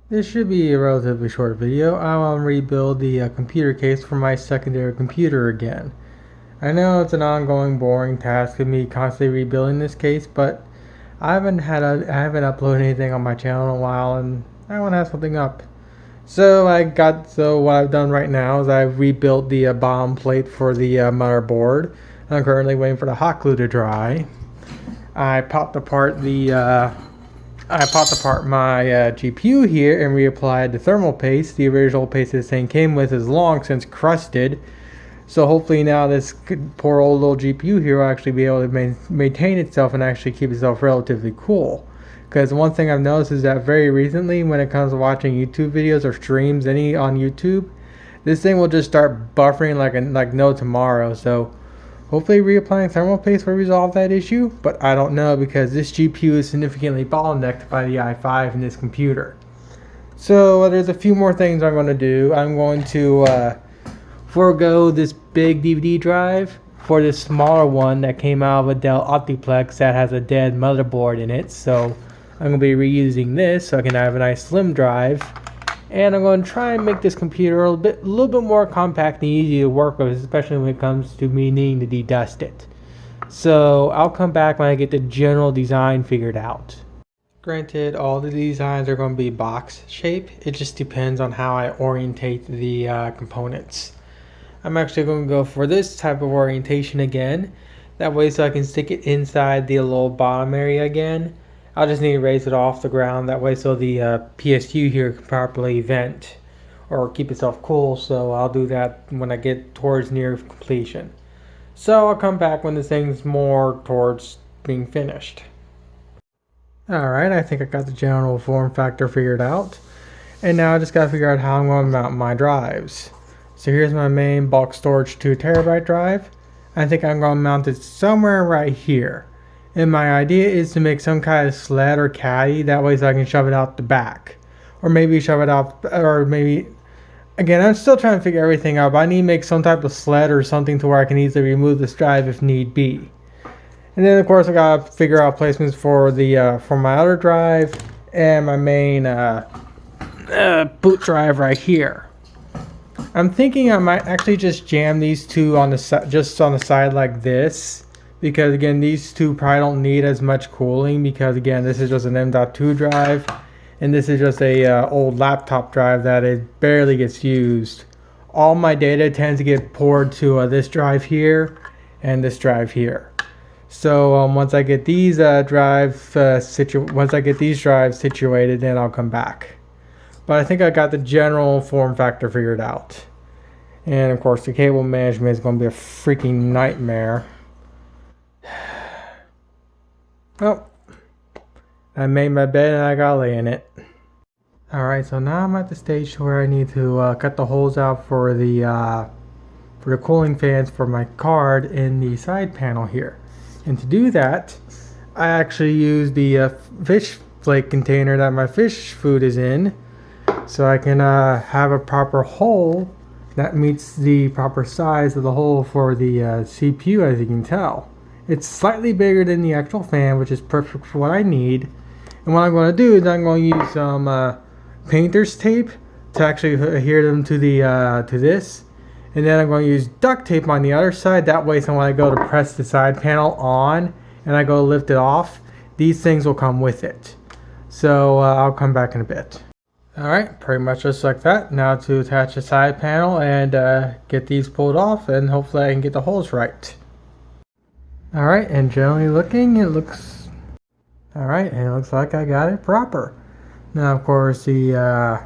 This should be a relatively short video. I want to rebuild the computer case for my secondary computer again. I know it's an ongoing boring task of me constantly rebuilding this case, but I haven't uploaded anything on my channel in a while and I want to have something up. So what I've done right now is I've rebuilt the bottom plate for the motherboard. I'm currently waiting for the hot glue to dry. I popped apart my GPU here and reapplied the thermal paste. The original paste this thing came with is long since crusted. So hopefully now this poor old little GPU here will actually be able to maintain itself and actually keep itself relatively cool. Because one thing I've noticed is that very recently when it comes to watching YouTube videos or streams any on YouTube, this thing will just start buffering like no tomorrow. So hopefully reapplying thermal paste will resolve that issue, but I don't know because this GPU is significantly bottlenecked by the i5 in this computer. So there's a few more things I'm going to do. I'm going to forego this big DVD drive for this smaller one that came out of a Dell Optiplex that has a dead motherboard in it. So I'm going to be reusing this so I can have a nice slim drive. And I'm going to try and make this computer a little bit more compact and easy to work with, especially when it comes to me needing to dedust it. So I'll come back when I get the general design figured out. Granted, all the designs are going to be box shape. It just depends on how I orientate the components. I'm actually going to go for this type of orientation again. That way so I can stick it inside the little bottom area again. I'll just need to raise it off the ground. That way so the PSU here can properly vent or keep itself cool. So I'll do that when I get towards near completion. So I'll come back when this thing's more towards being finished. Alright, I think I got the general form factor figured out. And now I just got to figure out how I'm going to mount my drives. So here's my main bulk storage 2TB drive. I think I'm going to mount it somewhere right here. And my idea is to make some kind of sled or caddy, that way so I can shove it out the back. Or maybe shove it out, or maybe, again, I'm still trying to figure everything out, but I need to make some type of sled or something to where I can easily remove this drive if need be. And then of course I gotta figure out placements for the for my other drive and my main boot drive right here. I'm thinking I might actually just jam these two on the just on the side like this, because again these two probably don't need as much cooling, because again this is just an M.2 drive and this is just a old laptop drive that it barely gets used. All my data tends to get poured to this drive here and this drive here. So once I get these drives situated, then I'll come back. But I think I got the general form factor figured out. And of course the cable management is going to be a freaking nightmare. Well, I made my bed and I gotta lay in it. Alright, so now I'm at the stage where I need to cut the holes out for the cooling fans for my card in the side panel here. And to do that, I actually use the fish flake container that my fish food is in, so I can have a proper hole that meets the proper size of the hole for the CPU, as you can tell. It's slightly bigger than the actual fan, which is perfect for what I need. And what I'm going to do is I'm going to use some painter's tape to actually adhere them to the to this. And then I'm going to use duct tape on the other side. That way, so when I go to press the side panel on and I go to lift it off, these things will come with it. So I'll come back in a bit. Alright, pretty much just like that. Now to attach the side panel and get these pulled off, and hopefully I can get the holes right. Alright, and generally looking, it looks... Alright, and it looks like I got it proper. Now of course the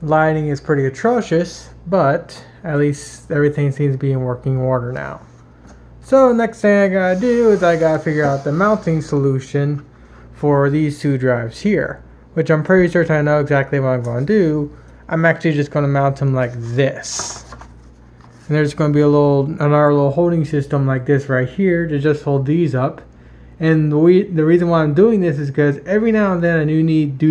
lighting is pretty atrocious, but at least everything seems to be in working order now. So the next thing I gotta do is I gotta figure out the mounting solution for these two drives here, which I'm pretty certain I know exactly what I'm going to do. I'm actually just going to mount them like this. And there's going to be another little holding system like this right here to just hold these up. And the reason why I'm doing this is because every now and then I do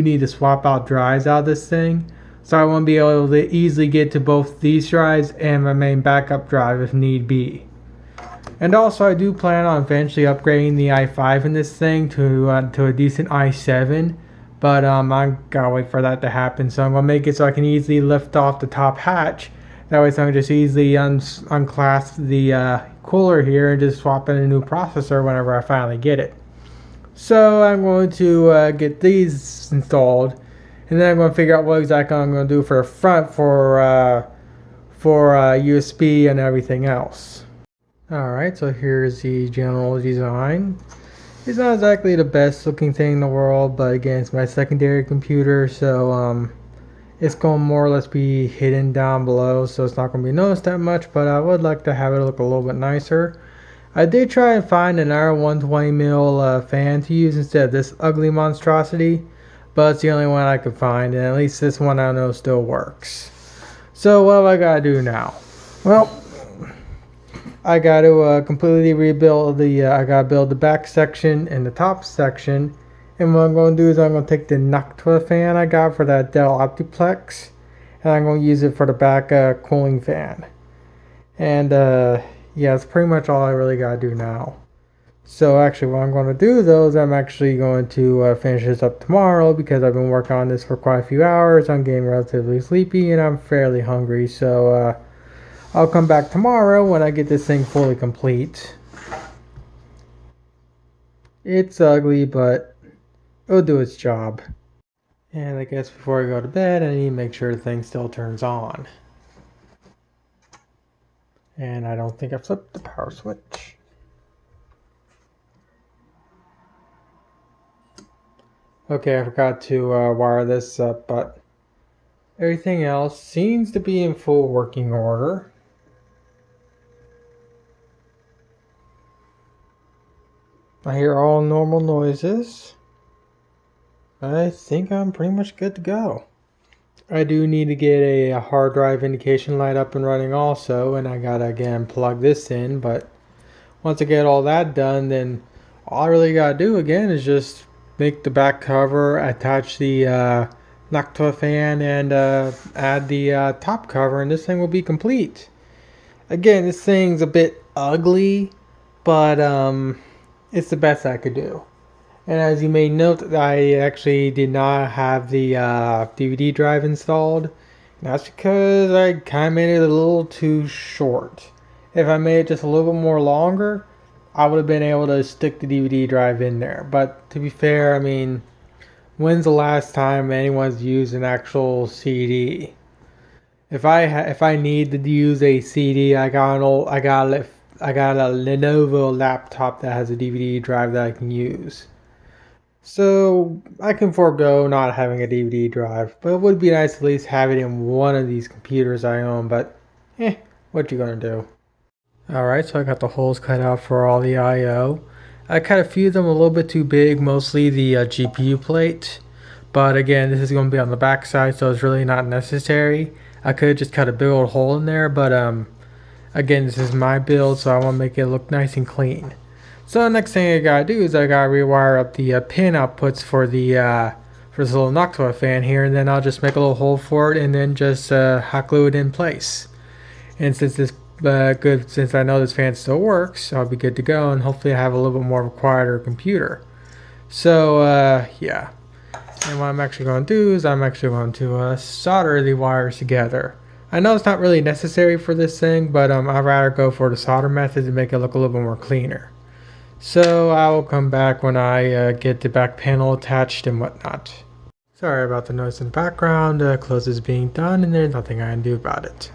need to swap out drives out of this thing. So I want to be able to easily get to both these drives and my main backup drive if need be. And also I do plan on eventually upgrading the i5 in this thing to a decent i7. But I gotta wait for that to happen. So I'm gonna make it so I can easily lift off the top hatch. That way, so I can just easily unclasp the cooler here and just swap in a new processor whenever I finally get it. So I'm going to get these installed, and then I'm going to figure out what exactly I'm going to do for the front for USB and everything else. Alright, so here's the general design. It's not exactly the best looking thing in the world, but again, it's my secondary computer, so it's going to more or less be hidden down below, so it's not going to be noticed that much, but I would like to have it look a little bit nicer. I did try and find an R120mm fan to use instead of this ugly monstrosity, but it's the only one I could find, and at least this one I know still works. So what do I gotta do now? Well, I gotta completely rebuild I gotta build the back section and the top section, and what I'm gonna do is I'm gonna take the Noctua fan I got for that Dell Optiplex, and I'm gonna use it for the back cooling fan. And yeah, that's pretty much all I really gotta do now. So actually what I'm going to do though is I'm actually going to finish this up tomorrow, because I've been working on this for quite a few hours. I'm getting relatively sleepy and I'm fairly hungry, so I'll come back tomorrow when I get this thing fully complete. It's ugly, but it'll do its job. And I guess before I go to bed, I need to make sure the thing still turns on. And I don't think I flipped the power switch. Okay, I forgot to wire this up, but everything else seems to be in full working order. I hear all normal noises. I think I'm pretty much good to go. I do need to get a hard drive indication light up and running also, and I gotta again plug this in, but once I get all that done, then all I really gotta do again is just make the back cover, attach the Noctua fan, and add the top cover, and this thing will be complete. Again, this thing's a bit ugly, but it's the best I could do. And as you may note, I actually did not have the DVD drive installed. That's because I kind of made it a little too short. If I made it just a little bit more longer, I would have been able to stick the DVD drive in there. But to be fair, I mean, when's the last time anyone's used an actual CD? If I need to use a CD, I got a Lenovo laptop that has a DVD drive that I can use. So I can forego not having a DVD drive, but it would be nice to at least have it in one of these computers I own. But what you gonna do? Alright, so I got the holes cut out for all the I/O. I cut a few of them a little bit too big, mostly the GPU plate. But again, this is going to be on the back side, so it's really not necessary. I could just cut a big old hole in there, but again, this is my build, so I want to make it look nice and clean. So the next thing I gotta do is I gotta rewire up the pin outputs for this little Noctua fan here, and then I'll just make a little hole for it and then just hot glue it in place. And since this since I know this fan still works, I'll be good to go, and hopefully I have a little bit more of a quieter computer. So yeah, and what I'm actually going to do is I'm actually going to solder the wires together. I know it's not really necessary for this thing, but I'd rather go for the solder method to make it look a little bit more cleaner. So I will come back when I get the back panel attached and whatnot. Sorry about the noise in the background. Close is being done and there's nothing I can do about it.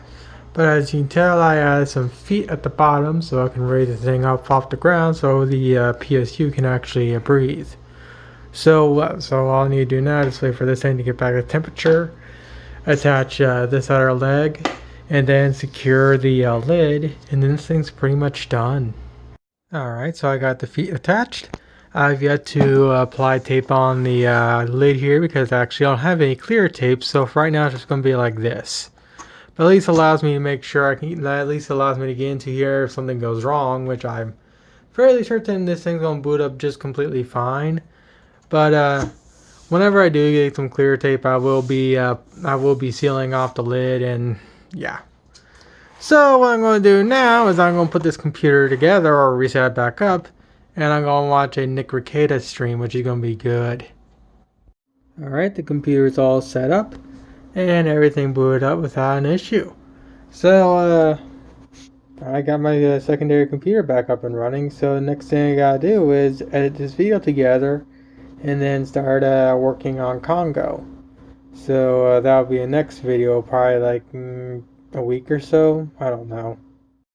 But as you can tell, I added some feet at the bottom so I can raise the thing up off the ground so the PSU can actually breathe. So all I need to do now is wait for this thing to get back to temperature, attach this other leg, and then secure the lid, and then this thing's pretty much done. Alright, so I got the feet attached. I've yet to apply tape on the lid here because I actually don't have any clear tape, so for right now it's just going to be like this. But at least allows me to make sure at least allows me to get into here if something goes wrong, which I'm fairly certain this thing's going to boot up just completely fine. But whenever I do get some clear tape, I will be sealing off the lid, and yeah. So what I'm going to do now is I'm going to put this computer together or reset it back up, and I'm going to watch a Nick Rekieta stream, which is going to be good. Alright, the computer's all set up and everything booted up without an issue. So, I got my secondary computer back up and running, so the next thing I gotta do is edit this video together and then start working on Congo. So that'll be the next video, probably like a week or so, I don't know.